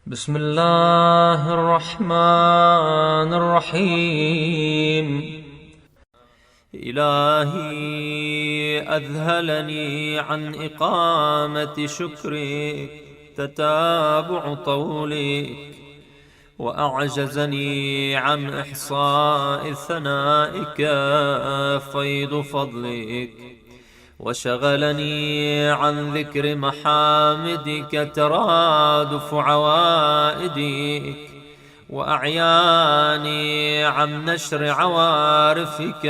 بسم الله الرحمن الرحيم. إلهي أذهلني عن إقامة شكرك تتابع طولك، وأعجزني عن إحصاء ثنائك فيض فضلك، وشغلني عن ذكر محامدك ترادف عوائدك، وأعياني عن نشر عوارفك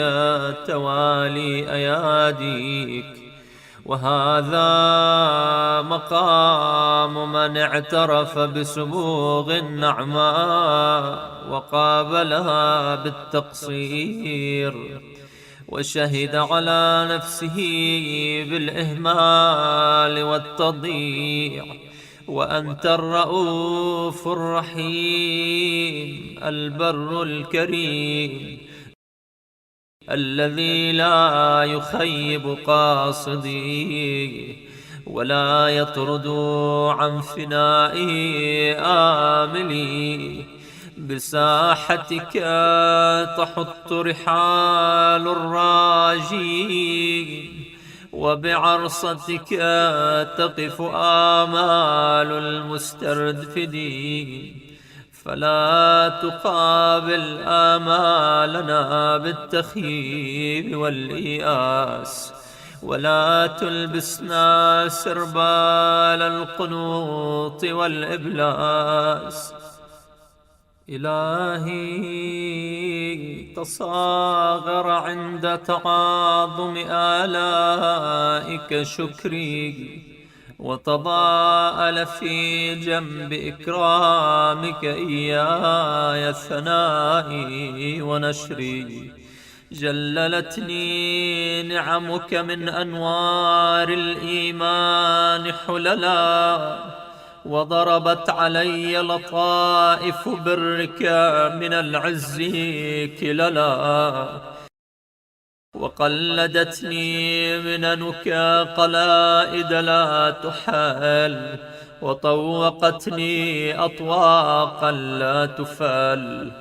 توالي أياديك. وهذا مقام من اعترف بسبوغ النعماء وقابلها بالتقصير، وشهد على نفسه بالإهمال والتضييع. وأنت الرؤوف الرحيم البر الكريم الذي لا يخيب قاصديه ولا يطرد عن فنائه آملي. بساحتك تحط رحال الراجين، وبعرصتك تقف آمال المستردفدين. فلا تقابل آمالنا بالتخييب والإياس، ولا تلبسنا سربال القنوط والإبلاس. إلهي تصاغر عند تعاظم آلائك شكري، وتضاءل في جنب إكرامك إياي ثنائي ونشري. جللتني نعمك من أنوار الإيمان حللا، وضربت علي لطائف برك من العز كللا، وقلدتني مننك قلائد لا تحال، وطوقتني أطواقا لا تفال.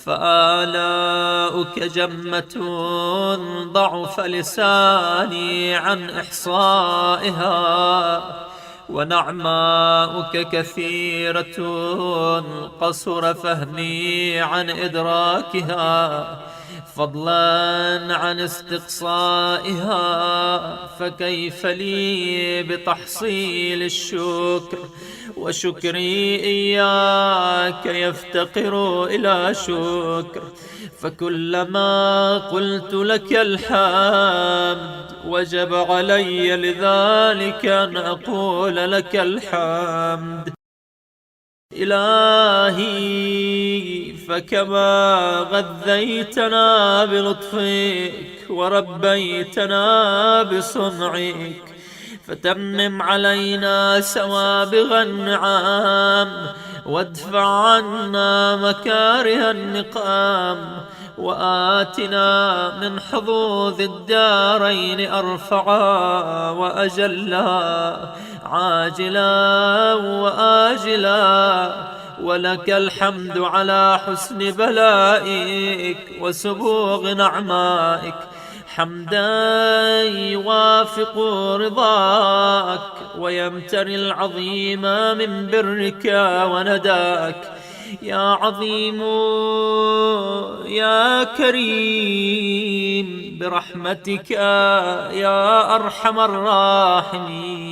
فآلاؤك جمة ضعف لساني عن إحصائها، ونعماؤك كثيرة قصر فهمي عن إدراكها، فضلا عن استقصائها. فكيف لي بتحصيل الشكر، وشكري إياك يفتقر إلى شكر؟ فكلما قلت لك الحمد وجب علي لذلك أن أقول لك الحمد. إلهي فكما غذيتنا بلطفك وربيتنا بصنعك، فتمم علينا سوابغ النعام، وادفع عنا مكاره النقام، وآتنا من حظوظ الدارين أرفعا وأجلا، عاجلا وآجلا. ولك الحمد على حسن بلائك وسبوغ نعمائك، حمدا يوافق رضاك ويمتري العظيم من برك ونداك. يا عظيم يا كريم برحمتك يا أرحم الراحمين.